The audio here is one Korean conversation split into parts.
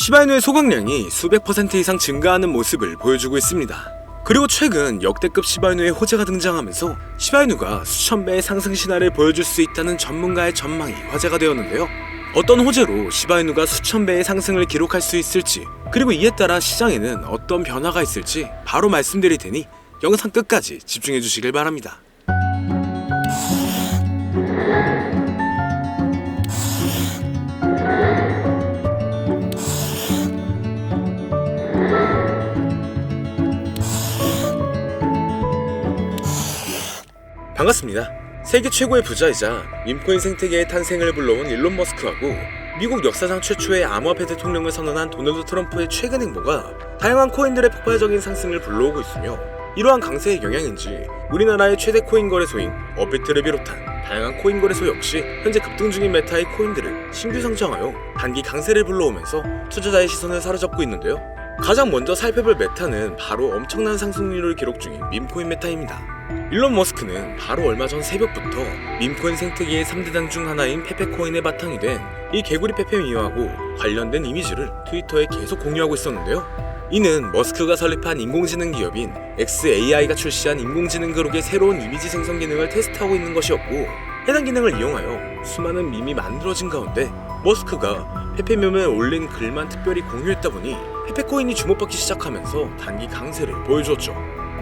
시바이누의 소각량이 수백 % 이상 증가하는 모습을 보여주고 있습니다. 그리고 최근 역대급 시바이누의 호재가 등장하면서 시바이누가 수천 배의 상승 신화를 보여줄 수 있다는 전문가의 전망이 화제가 되었는데요. 어떤 호재로 시바이누가 수천 배의 상승을 기록할 수 있을지, 그리고 이에 따라 시장에는 어떤 변화가 있을지 바로 말씀드릴 테니 영상 끝까지 집중해 주시길 바랍니다. 반갑습니다. 세계 최고의 부자이자 밈코인 생태계의 탄생을 불러온 일론 머스크하고 미국 역사상 최초의 암호화폐 대통령을 선언한 도널드 트럼프의 최근 행보가 다양한 코인들의 폭발적인 상승을 불러오고 있으며, 이러한 강세의 영향인지 우리나라의 최대 코인 거래소인 업비트를 비롯한 다양한 코인 거래소 역시 현재 급등 중인 메타의 코인들을 신규 상장하여 단기 강세를 불러오면서 투자자의 시선을 사로잡고 있는데요. 가장 먼저 살펴볼 메타는 바로 엄청난 상승률을 기록 중인 밈코인 메타입니다. 일론 머스크는 바로 얼마 전 새벽부터 밈코인 생태계의 3대장 중 하나인 페페코인의 바탕이 된 이 개구리 페페미와하고 관련된 이미지를 트위터에 계속 공유하고 있었는데요. 이는 머스크가 설립한 인공지능 기업인 xAI가 출시한 인공지능 그룹의 새로운 이미지 생성 기능을 테스트하고 있는 것이었고, 해당 기능을 이용하여 수많은 밈이 만들어진 가운데 머스크가 페페밈에 올린 글만 특별히 공유했다 보니 페페코인이 주목받기 시작하면서 단기 강세를 보여주었죠.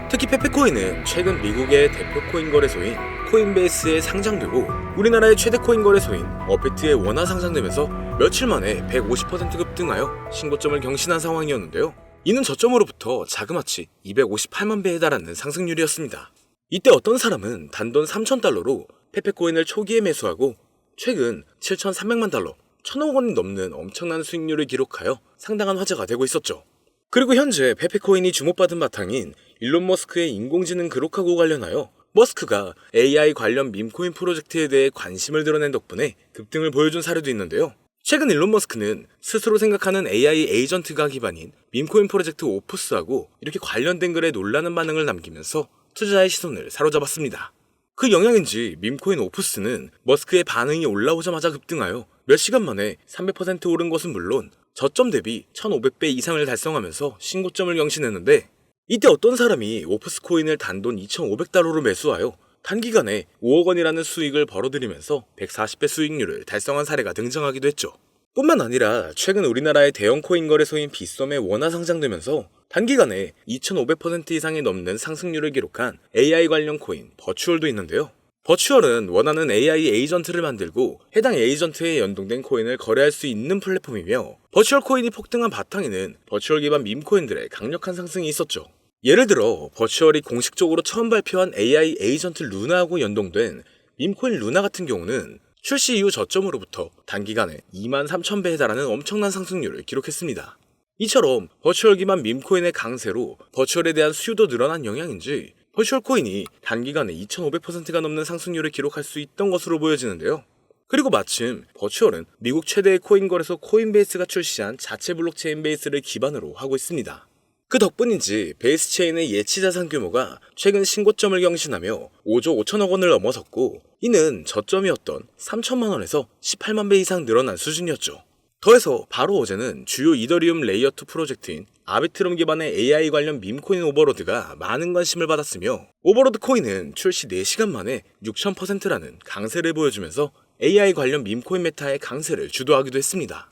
특히 페페코인은 최근 미국의 대표 코인 거래소인 코인베이스에 상장되고 우리나라의 최대 코인 거래소인 업비트에 원화 상장되면서 며칠 만에 150% 급등하여 신고점을 경신한 상황이었는데요. 이는 저점으로부터 자그마치 258만 배에 달하는 상승률이었습니다. 이때 어떤 사람은 단돈 3,000달러로 페페코인을 초기에 매수하고 최근 7,300만 달러, 1,000억 원이 넘는 엄청난 수익률을 기록하여 상당한 화제가 되고 있었죠. 그리고 현재 페페코인이 주목받은 바탕인 일론 머스크의 인공지능 그룹하고 관련하여 머스크가 AI 관련 밈코인 프로젝트에 대해 관심을 드러낸 덕분에 급등을 보여준 사례도 있는데요. 최근 일론 머스크는 스스로 생각하는 AI 에이전트가 기반인 밈코인 프로젝트 오프스하고 이렇게 관련된 글에 놀라는 반응을 남기면서 투자자의 시선을 사로잡았습니다. 그 영향인지 밈코인 오프스는 머스크의 반응이 올라오자마자 급등하여 몇 시간 만에 300% 오른 것은 물론 저점 대비 1500배 이상을 달성하면서 신고점을 경신했는데, 이때 어떤 사람이 오프스 코인을 단돈 2500달러로 매수하여 단기간에 5억 원이라는 수익을 벌어들이면서 140배 수익률을 달성한 사례가 등장하기도 했죠. 뿐만 아니라 최근 우리나라의 대형 코인 거래소인 빗썸에 원화 상장되면서 단기간에 2500% 이상이 넘는 상승률을 기록한 AI 관련 코인 버추얼도 있는데요. 버추얼은 원하는 AI 에이전트를 만들고 해당 에이전트에 연동된 코인을 거래할 수 있는 플랫폼이며, 버추얼 코인이 폭등한 바탕에는 버추얼 기반 밈코인들의 강력한 상승이 있었죠. 예를 들어 버추얼이 공식적으로 처음 발표한 AI 에이전트 루나하고 연동된 밈코인 루나 같은 경우는 출시 이후 저점으로부터 단기간에 23,000배에 달하는 엄청난 상승률을 기록했습니다. 이처럼 버추얼 기반 밈코인의 강세로 버추얼에 대한 수요도 늘어난 영향인지 버추얼 코인이 단기간에 2500%가 넘는 상승률을 기록할 수 있던 것으로 보여지는데요. 그리고 마침 버추얼은 미국 최대의 코인 거래소 코인베이스가 출시한 자체 블록체인 베이스를 기반으로 하고 있습니다. 그 덕분인지 베이스 체인의 예치 자산 규모가 최근 신고점을 경신하며 5조 5천억 원을 넘어섰고, 이는 저점이었던 3천만 원에서 18만 배 이상 늘어난 수준이었죠. 더해서 바로 어제는 주요 이더리움 레이어2 프로젝트인 아비트럼 기반의 AI 관련 밈코인 오버로드가 많은 관심을 받았으며, 오버로드 코인은 출시 4시간 만에 6000%라는 강세를 보여주면서 AI 관련 밈코인 메타의 강세를 주도하기도 했습니다.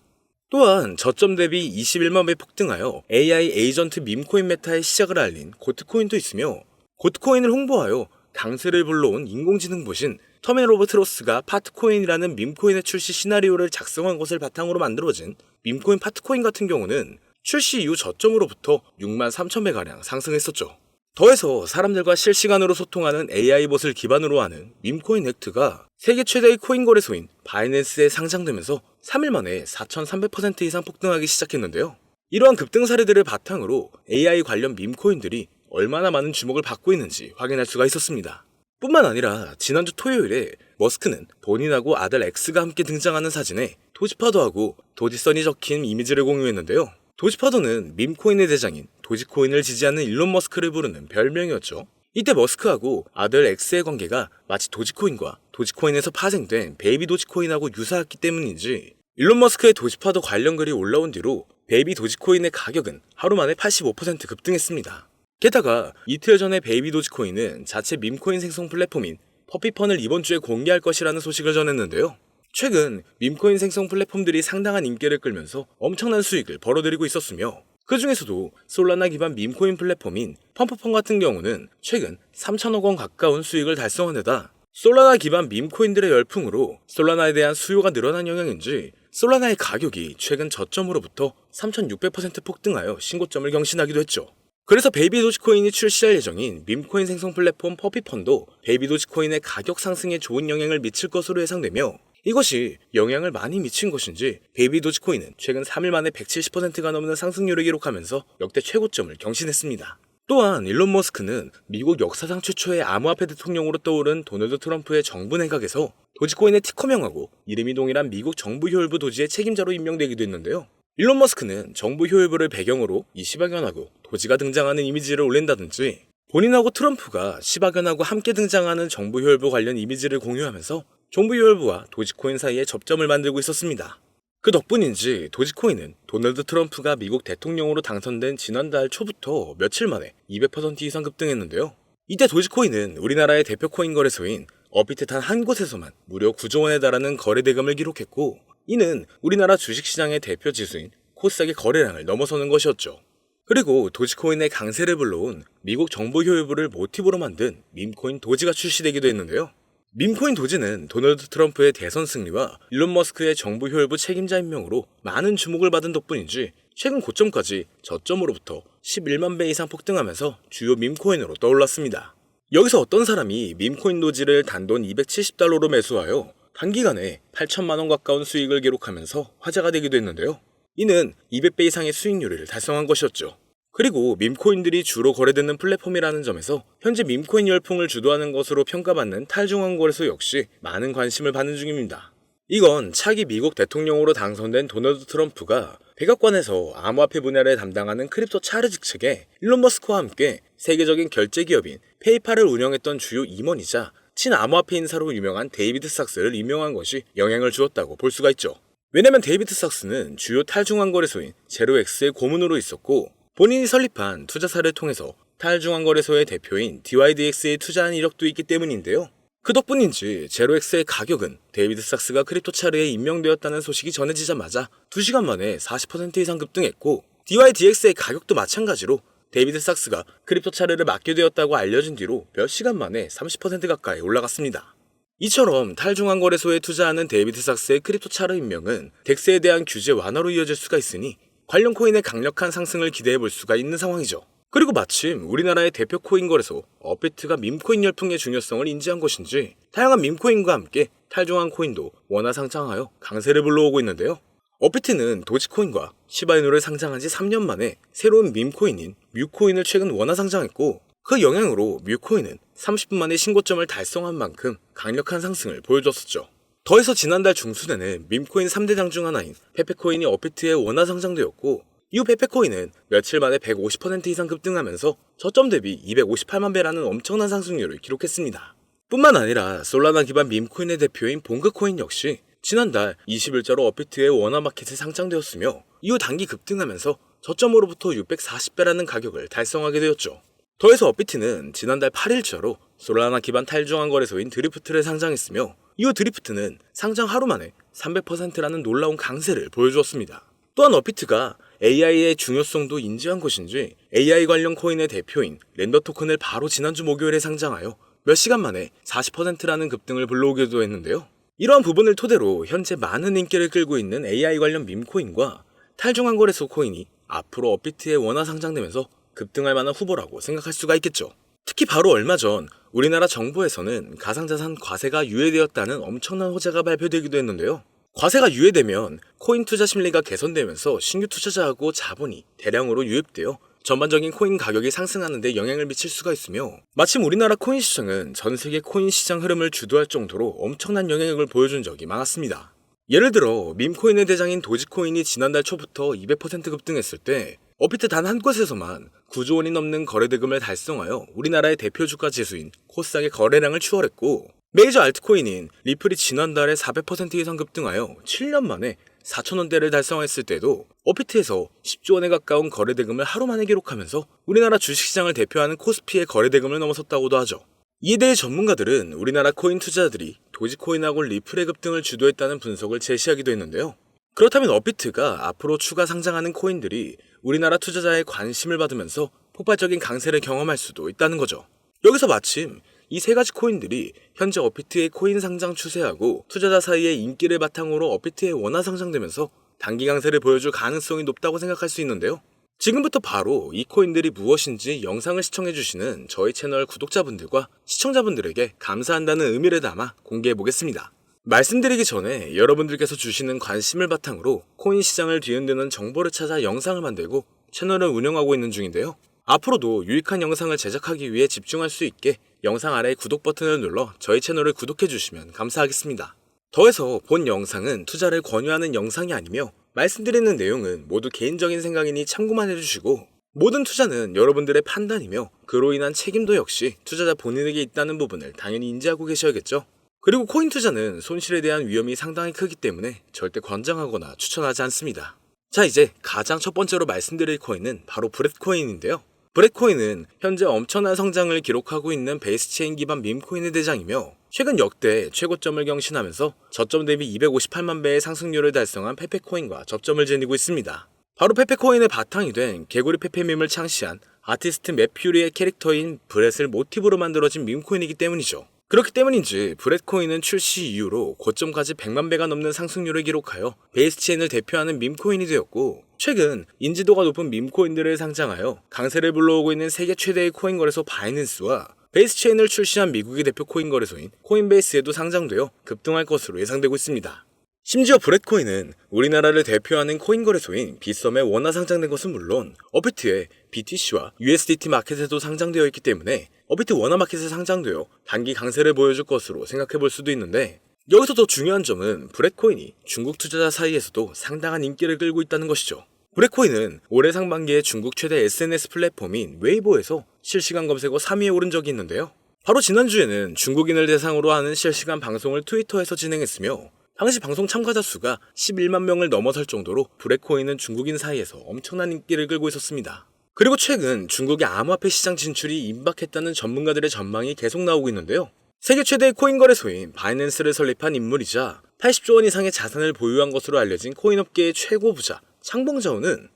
또한 저점 대비 21만 배 폭등하여 AI 에이전트 밈코인 메타의 시작을 알린 고트코인도 있으며, 고트코인을 홍보하여 강세를 불러온 인공지능 보신 터멘 오브 트로스가 파트코인이라는 밈코인의 출시 시나리오를 작성한 것을 바탕으로 만들어진 밈코인 파트코인 같은 경우는 출시 이후 저점으로부터 63,000배가량 상승했었죠. 더해서 사람들과 실시간으로 소통하는 AI봇을 기반으로 하는 밈코인 액트가 세계 최대의 코인 거래소인 바이낸스에 상장되면서 3일 만에 4,300% 이상 폭등하기 시작했는데요. 이러한 급등 사례들을 바탕으로 AI 관련 밈코인들이 얼마나 많은 주목을 받고 있는지 확인할 수가 있었습니다. 뿐만 아니라 지난주 토요일에 머스크는 본인하고 아들 엑스가 함께 등장하는 사진에 도지파도하고 도지선이 적힌 이미지를 공유했는데요. 도지파도는 밈코인의 대장인 도지코인을 지지하는 일론 머스크를 부르는 별명이었죠. 이때 머스크하고 아들 엑스의 관계가 마치 도지코인과 도지코인에서 파생된 베이비 도지코인하고 유사했기 때문인지 일론 머스크의 도지파도 관련 글이 올라온 뒤로 베이비 도지코인의 가격은 하루 만에 85% 급등했습니다. 게다가 이틀 전에 베이비 도지코인은 자체 밈코인 생성 플랫폼인 퍼피펀을 이번 주에 공개할 것이라는 소식을 전했는데요. 최근 밈코인 생성 플랫폼들이 상당한 인기를 끌면서 엄청난 수익을 벌어들이고 있었으며 그 중에서도 솔라나 기반 밈코인 플랫폼인 펌프펀 같은 경우는 최근 3천억 원 가까운 수익을 달성한 데다 솔라나 기반 밈코인들의 열풍으로 솔라나에 대한 수요가 늘어난 영향인지 솔라나의 가격이 최근 저점으로부터 3600% 폭등하여 신고점을 경신하기도 했죠. 그래서 베이비 도지코인이 출시할 예정인 밈코인 생성 플랫폼 퍼피펀도 베이비 도지코인의 가격 상승에 좋은 영향을 미칠 것으로 예상되며 이것이 영향을 많이 미친 것인지 베이비 도지코인은 최근 3일 만에 170%가 넘는 상승률을 기록하면서 역대 최고점을 경신했습니다. 또한 일론 머스크는 미국 역사상 최초의 암호화폐 대통령으로 떠오른 도널드 트럼프의 정부 내각에서 도지코인의 티커명하고 이름이 동일한 미국 정부 효율부 도지의 책임자로 임명되기도 했는데요. 일론 머스크는 정부 효율부를 배경으로 이 시바견하고 도지가 등장하는 이미지를 올린다든지 본인하고 트럼프가 시바견하고 함께 등장하는 정부 효율부 관련 이미지를 공유하면서 정부 효율부와 도지코인 사이에 접점을 만들고 있었습니다. 그 덕분인지 도지코인은 도널드 트럼프가 미국 대통령으로 당선된 지난달 초부터 며칠 만에 200% 이상 급등했는데요. 이때 도지코인은 우리나라의 대표 코인 거래소인 업비트 단 한 곳에서만 무려 9조 원에 달하는 거래 대금을 기록했고 이는 우리나라 주식시장의 대표 지수인 코스닥의 거래량을 넘어서는 것이었죠. 그리고 도지코인의 강세를 불러온 미국 정부 효율부를 모티브로 만든 밈코인 도지가 출시되기도 했는데요. 밈코인 도지는 도널드 트럼프의 대선 승리와 일론 머스크의 정부 효율부 책임자 임명으로 많은 주목을 받은 덕분인지 최근 고점까지 저점으로부터 11만 배 이상 폭등하면서 주요 밈코인으로 떠올랐습니다. 여기서 어떤 사람이 밈코인 도지를 단돈 270달러로 매수하여 단기간에 8천만 원 가까운 수익을 기록하면서 화제가 되기도 했는데요. 이는 200배 이상의 수익률을 달성한 것이었죠. 그리고 밈코인들이 주로 거래되는 플랫폼이라는 점에서 현재 밈코인 열풍을 주도하는 것으로 평가받는 탈중앙 거래소 역시 많은 관심을 받는 중입니다. 이건 차기 미국 대통령으로 당선된 도널드 트럼프가 백악관에서 암호화폐 분야를 담당하는 크립토 차르 측에 일론 머스크와 함께 세계적인 결제 기업인 페이팔을 운영했던 주요 임원이자 친암호화폐 인사로 유명한 데이비드 삭스를 임명한 것이 영향을 주었다고 볼 수가 있죠. 왜냐면 데이비드 삭스는 주요 탈중앙 거래소인 제로엑스의 고문으로 있었고 본인이 설립한 투자사를 통해서 탈중앙거래소의 대표인 DYDX에 투자한 이력도 있기 때문인데요. 그 덕분인지 제로엑스의 가격은 데이비드 삭스가 크립토차르에 임명되었다는 소식이 전해지자마자 2시간 만에 40% 이상 급등했고 DYDX의 가격도 마찬가지로 데이비드 삭스가 크립토차르를 맡게 되었다고 알려진 뒤로 몇 시간 만에 30% 가까이 올라갔습니다. 이처럼 탈중앙거래소에 투자하는 데이비드 삭스의 크립토차르 임명은 덱스에 대한 규제 완화로 이어질 수가 있으니 관련 코인의 강력한 상승을 기대해볼 수가 있는 상황이죠. 그리고 마침 우리나라의 대표 코인 거래소 업비트가 밈코인 열풍의 중요성을 인지한 것인지 다양한 밈코인과 함께 탈중앙 코인도 원화상장하여 강세를 불러오고 있는데요. 업비트는 도지코인과 시바이누를 상장한 지 3년 만에 새로운 밈코인인 뮤코인을 최근 원화상장했고 그 영향으로 뮤코인은 30분 만에 신고점을 달성한 만큼 강력한 상승을 보여줬었죠. 더해서 지난달 중순에는 밈코인 3대장 중 하나인 페페코인이 업비트에 원화 상장되었고 이후 페페코인은 며칠 만에 150% 이상 급등하면서 저점 대비 258만 배라는 엄청난 상승률을 기록했습니다. 뿐만 아니라 솔라나 기반 밈코인의 대표인 봉그코인 역시 지난달 20일자로 업비트의 원화 마켓에 상장되었으며 이후 단기 급등하면서 저점으로부터 640배라는 가격을 달성하게 되었죠. 더해서 업비트는 지난달 8일자로 솔라나 기반 탈중앙 거래소인 드리프트를 상장했으며 이후 드리프트는 상장 하루 만에 300%라는 놀라운 강세를 보여주었습니다. 또한 업비트가 AI의 중요성도 인지한 것인지 AI 관련 코인의 대표인 렌더 토큰을 바로 지난주 목요일에 상장하여 몇 시간 만에 40%라는 급등을 불러오기도 했는데요. 이러한 부분을 토대로 현재 많은 인기를 끌고 있는 AI 관련 밈코인과 탈중앙 거래소 코인이 앞으로 업비트에 원화 상장되면서 급등할 만한 후보라고 생각할 수가 있겠죠. 특히 바로 얼마 전 우리나라 정부에서는 가상자산 과세가 유예되었다는 엄청난 호재가 발표되기도 했는데요. 과세가 유예되면 코인 투자 심리가 개선되면서 신규 투자자하고 자본이 대량으로 유입되어 전반적인 코인 가격이 상승하는 데 영향을 미칠 수가 있으며 마침 우리나라 코인 시장은 전 세계 코인 시장 흐름을 주도할 정도로 엄청난 영향력을 보여준 적이 많았습니다. 예를 들어 밈코인의 대장인 도지코인이 지난달 초부터 200% 급등했을 때 업비트 단 한 곳에서만 9조 원이 넘는 거래대금을 달성하여 우리나라의 대표 주가 지수인 코스닥의 거래량을 추월했고 메이저 알트코인인 리플이 지난달에 400% 이상 급등하여 7년 만에 4천원대를 달성했을 때도 업비트에서 10조 원에 가까운 거래대금을 하루 만에 기록하면서 우리나라 주식시장을 대표하는 코스피의 거래대금을 넘어섰다고도 하죠. 이에 대해 전문가들은 우리나라 코인 투자자들이 도지코인하고 리플의 급등을 주도했다는 분석을 제시하기도 했는데요. 그렇다면 업비트가 앞으로 추가 상장하는 코인들이 우리나라 투자자의 관심을 받으면서 폭발적인 강세를 경험할 수도 있다는 거죠. 여기서 마침 이 세 가지 코인들이 현재 업비트의 코인 상장 추세하고 투자자 사이의 인기를 바탕으로 업비트에 원화 상장되면서 단기 강세를 보여줄 가능성이 높다고 생각할 수 있는데요. 지금부터 바로 이 코인들이 무엇인지 영상을 시청해주시는 저희 채널 구독자분들과 시청자분들에게 감사한다는 의미를 담아 공개해보겠습니다. 말씀드리기 전에 여러분들께서 주시는 관심을 바탕으로 코인 시장을 뒤흔드는 정보를 찾아 영상을 만들고 채널을 운영하고 있는 중인데요. 앞으로도 유익한 영상을 제작하기 위해 집중할 수 있게 영상 아래 구독 버튼을 눌러 저희 채널을 구독해주시면 감사하겠습니다. 더해서 본 영상은 투자를 권유하는 영상이 아니며 말씀드리는 내용은 모두 개인적인 생각이니 참고만 해주시고 모든 투자는 여러분들의 판단이며 그로 인한 책임도 역시 투자자 본인에게 있다는 부분을 당연히 인지하고 계셔야겠죠. 그리고 코인 투자는 손실에 대한 위험이 상당히 크기 때문에 절대 권장하거나 추천하지 않습니다. 자, 이제 가장 첫 번째로 말씀드릴 코인은 바로 브렛코인인데요. 브렛코인은 현재 엄청난 성장을 기록하고 있는 베이스체인 기반 밈코인의 대장이며 최근 역대 최고점을 경신하면서 저점 대비 258만 배의 상승률을 달성한 페페코인과 접점을 지니고 있습니다. 바로 페페코인의 바탕이 된 개구리 페페밈을 창시한 아티스트 맷 퓨리의 캐릭터인 브렛을 모티브로 만들어진 밈코인이기 때문이죠. 그렇기 때문인지 브렛코인은 출시 이후로 고점까지 100만 배가 넘는 상승률을 기록하여 베이스체인을 대표하는 밈코인이 되었고 최근 인지도가 높은 밈코인들을 상장하여 강세를 불러오고 있는 세계 최대의 코인 거래소 바이낸스와 베이스체인을 출시한 미국의 대표 코인 거래소인 코인베이스에도 상장되어 급등할 것으로 예상되고 있습니다. 심지어 브렛코인은 우리나라를 대표하는 코인 거래소인 빗썸에 원화 상장된 것은 물론 업비트의 BTC와 USDT 마켓에도 상장되어 있기 때문에 업비트 원화 마켓에 상장되어 단기 강세를 보여줄 것으로 생각해 볼 수도 있는데 여기서 더 중요한 점은 브렛코인이 중국 투자자 사이에서도 상당한 인기를 끌고 있다는 것이죠. 브렛코인은 올해 상반기에 중국 최대 SNS 플랫폼인 웨이보에서 실시간 검색어 3위에 오른 적이 있는데요. 바로 지난주에는 중국인을 대상으로 하는 실시간 방송을 트위터에서 진행했으며 당시 방송 참가자 수가 11만 명을 넘어설 정도로 브렛코인은 중국인 사이에서 엄청난 인기를 끌고 있었습니다. 그리고 최근 중국의 암호화폐 시장 진출이 임박했다는 전문가들의 전망이 계속 나오고 있는데요. 세계 최대의 코인 거래소인 바이낸스를 설립한 인물이자 80조 원 이상의 자산을 보유한 것으로 알려진 코인업계의 최고 부자 창봉자오는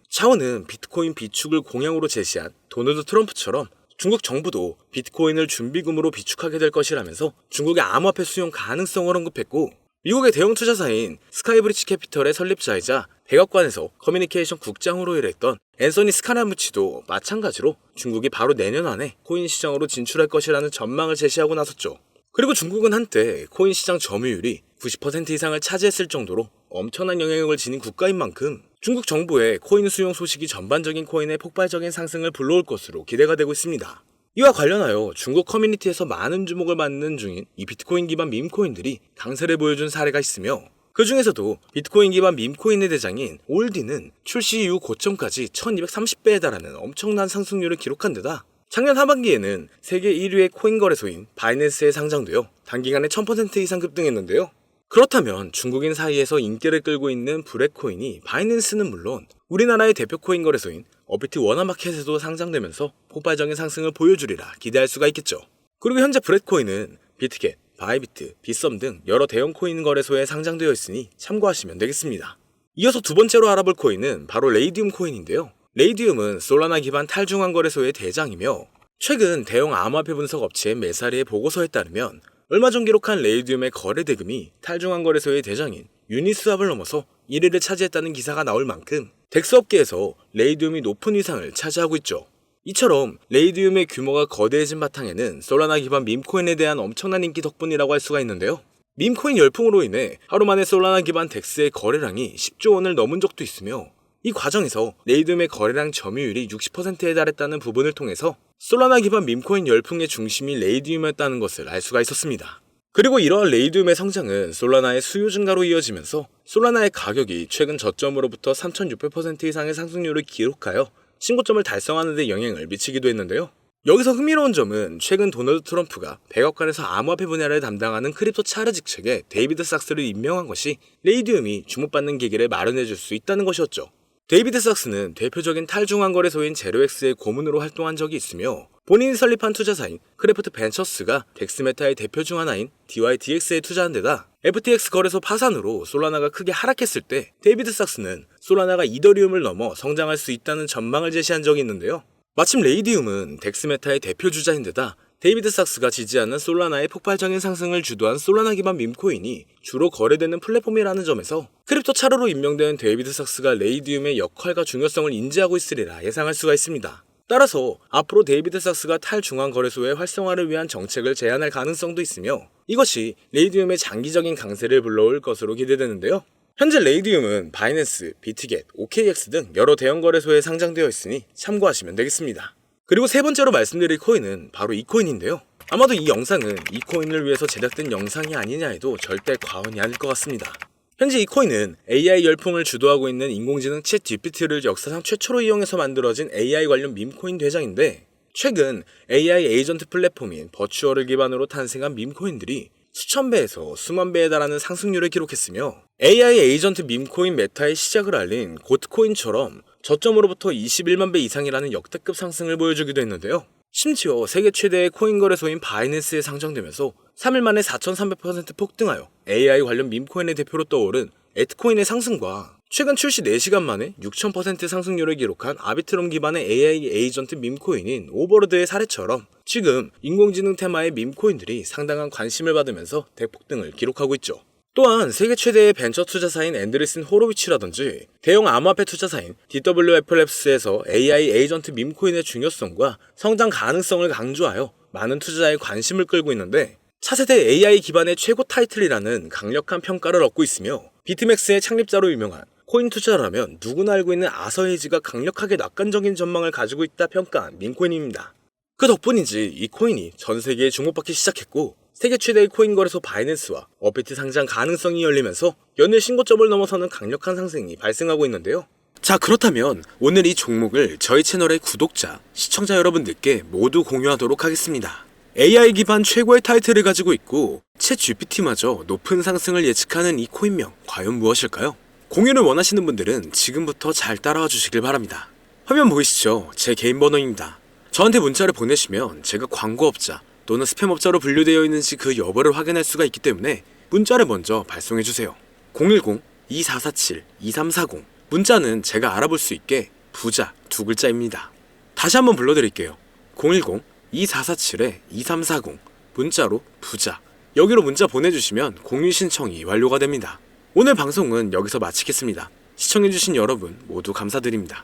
비트코인 비축을 공약으로 제시한 도널드 트럼프처럼 중국 정부도 비트코인을 준비금으로 비축하게 될 것이라면서 중국의 암호화폐 수용 가능성을 언급했고 미국의 대형 투자사인 스카이브리지 캐피털의 설립자이자 백악관에서 커뮤니케이션 국장으로 일했던 앤서니 스카라무치도 마찬가지로 중국이 바로 내년 안에 코인 시장으로 진출할 것이라는 전망을 제시하고 나섰죠. 그리고 중국은 한때 코인 시장 점유율이 90% 이상을 차지했을 정도로 엄청난 영향력을 지닌 국가인 만큼 중국 정부의 코인 수용 소식이 전반적인 코인의 폭발적인 상승을 불러올 것으로 기대가 되고 있습니다. 이와 관련하여 중국 커뮤니티에서 많은 주목을 받는 중인 이 비트코인 기반 밈코인들이 강세를 보여준 사례가 있으며 그 중에서도 비트코인 기반 밈코인의 대장인 올디는 출시 이후 고점까지 1230배에 달하는 엄청난 상승률을 기록한 데다 작년 하반기에는 세계 1위의 코인 거래소인 바이낸스에 상장되어 단기간에 1000% 이상 급등했는데요. 그렇다면 중국인 사이에서 인기를 끌고 있는 브렛코인이 바이낸스는 물론 우리나라의 대표 코인 거래소인 업비트 원화마켓에도 상장되면서 폭발적인 상승을 보여주리라 기대할 수가 있겠죠. 그리고 현재 브렛코인은 비트겟, 바이비트, 빗썸 등 여러 대형 코인 거래소에 상장되어 있으니 참고하시면 되겠습니다. 이어서 두 번째로 알아볼 코인은 바로 레이디움 코인인데요. 레이디움은 솔라나 기반 탈중앙 거래소의 대장이며 최근 대형 암호화폐 분석 업체 메사리의 보고서에 따르면 얼마 전 기록한 레이디움의 거래 대금이 탈중앙 거래소의 대장인 유니스왑을 넘어서 1위를 차지했다는 기사가 나올 만큼 덱스 업계에서 레이디움이 높은 위상을 차지하고 있죠. 이처럼 레이디움의 규모가 거대해진 바탕에는 솔라나 기반 밈코인에 대한 엄청난 인기 덕분이라고 할 수가 있는데요. 밈코인 열풍으로 인해 하루 만에 솔라나 기반 덱스의 거래량이 10조 원을 넘은 적도 있으며 이 과정에서 레이디움의 거래량 점유율이 60%에 달했다는 부분을 통해서 솔라나 기반 밈코인 열풍의 중심이 레이디움이었다는 것을 알 수가 있었습니다. 그리고 이러한 레이디움의 성장은 솔라나의 수요 증가로 이어지면서 솔라나의 가격이 최근 저점으로부터 3600% 이상의 상승률을 기록하여 신고점을 달성하는 데 영향을 미치기도 했는데요. 여기서 흥미로운 점은 최근 도널드 트럼프가 백악관에서 암호화폐 분야를 담당하는 크립토 차르 직책에 데이비드 sak스를 임명한 것이 레이디움이 주목받는 계기를 마련해줄 수 있다는 것이었죠. 데이비드 sak스는 대표적인 탈중앙 거래소인 제로엑스의 고문으로 활동한 적이 있으며 본인이 설립한 투자사인 크래프트 벤처스가 덱스메타의 대표 중 하나인 DYDX에 투자한 데다 FTX 거래소 파산으로 솔라나가 크게 하락했을 때 데이비드 sak스는 솔라나가 이더리움을 넘어 성장할 수 있다는 전망을 제시한 적이 있는데요. 마침 레이디움은 덱스메타의 대표 주자인데다 데이비드 sak스가 지지하는 솔라나의 폭발적인 상승을 주도한 솔라나 기반 밈코인이 주로 거래되는 플랫폼이라는 점에서 크립토 차로로 임명된 데이비드 sak스가 레이디움의 역할과 중요성을 인지하고 있으리라 예상할 수가 있습니다. 따라서 앞으로 데이비드 sak스가 탈중앙 거래소의 활성화를 위한 정책을 제안할 가능성도 있으며 이것이 레이디움의 장기적인 강세를 불러올 것으로 기대되는데요. 현재 레이디움은 바이낸스, 비트겟, OKX 등 여러 대형 거래소에 상장되어 있으니 참고하시면 되겠습니다. 그리고 세 번째로 말씀드릴 코인은 바로 이 코인인데요. 아마도 이 영상은 이 코인을 위해서 제작된 영상이 아니냐 해도 절대 과언이 아닐 것 같습니다. 현재 이 코인은 AI 열풍을 주도하고 있는 인공지능 챗 GPT를 역사상 최초로 이용해서 만들어진 AI 관련 밈코인 대장인데 최근 AI 에이전트 플랫폼인 버추얼을 기반으로 탄생한 밈코인들이 수천 배에서 수만 배에 달하는 상승률을 기록했으며 AI 에이전트 밈코인 메타의 시작을 알린 고트코인처럼 저점으로부터 21만 배 이상이라는 역대급 상승을 보여주기도 했는데요. 심지어 세계 최대의 코인 거래소인 바이낸스에 상장되면서 3일 만에 4,300% 폭등하여 AI 관련 밈코인의 대표로 떠오른 에트코인의 상승과 최근 출시 4시간 만에 6,000% 상승률을 기록한 아비트럼 기반의 AI 에이전트 밈코인인 오버로드의 사례처럼 지금 인공지능 테마의 밈코인들이 상당한 관심을 받으면서 대폭등을 기록하고 있죠. 또한 세계 최대의 벤처 투자사인 앤드리슨 호로위치라든지 대형 암호화폐 투자사인 DWFLabs에서 AI 에이전트 밈코인의 중요성과 성장 가능성을 강조하여 많은 투자자의 관심을 끌고 있는데 차세대 AI 기반의 최고 타이틀이라는 강력한 평가를 얻고 있으며 비트맥스의 창립자로 유명한 코인 투자라면 누구나 알고 있는 아서헤이지가 강력하게 낙관적인 전망을 가지고 있다 평가한 밈코인입니다. 그 덕분인지 이 코인이 전 세계에 주목받기 시작했고 세계 최대의 코인 거래소 바이낸스와 업비트 상장 가능성이 열리면서 연일 신고점을 넘어서는 강력한 상승이 발생하고 있는데요. 자, 그렇다면 오늘 이 종목을 저희 채널의 구독자, 시청자 여러분들께 모두 공유하도록 하겠습니다. AI 기반 최고의 타이틀을 가지고 있고 챗 GPT마저 높은 상승을 예측하는 이 코인명 과연 무엇일까요? 공유를 원하시는 분들은 지금부터 잘 따라와 주시길 바랍니다. 화면 보이시죠? 제 개인 번호입니다. 저한테 문자를 보내시면 제가 광고업자 또는 스팸업자로 분류되어 있는지 그 여부를 확인할 수가 있기 때문에 문자를 먼저 발송해주세요. 010-2447-2340 문자는 제가 알아볼 수 있게 부자 2글자입니다. 다시 한번 불러드릴게요. 010-2447-2340 문자로 부자 여기로 문자 보내주시면 공유 신청이 완료가 됩니다. 오늘 방송은 여기서 마치겠습니다. 시청해주신 여러분 모두 감사드립니다.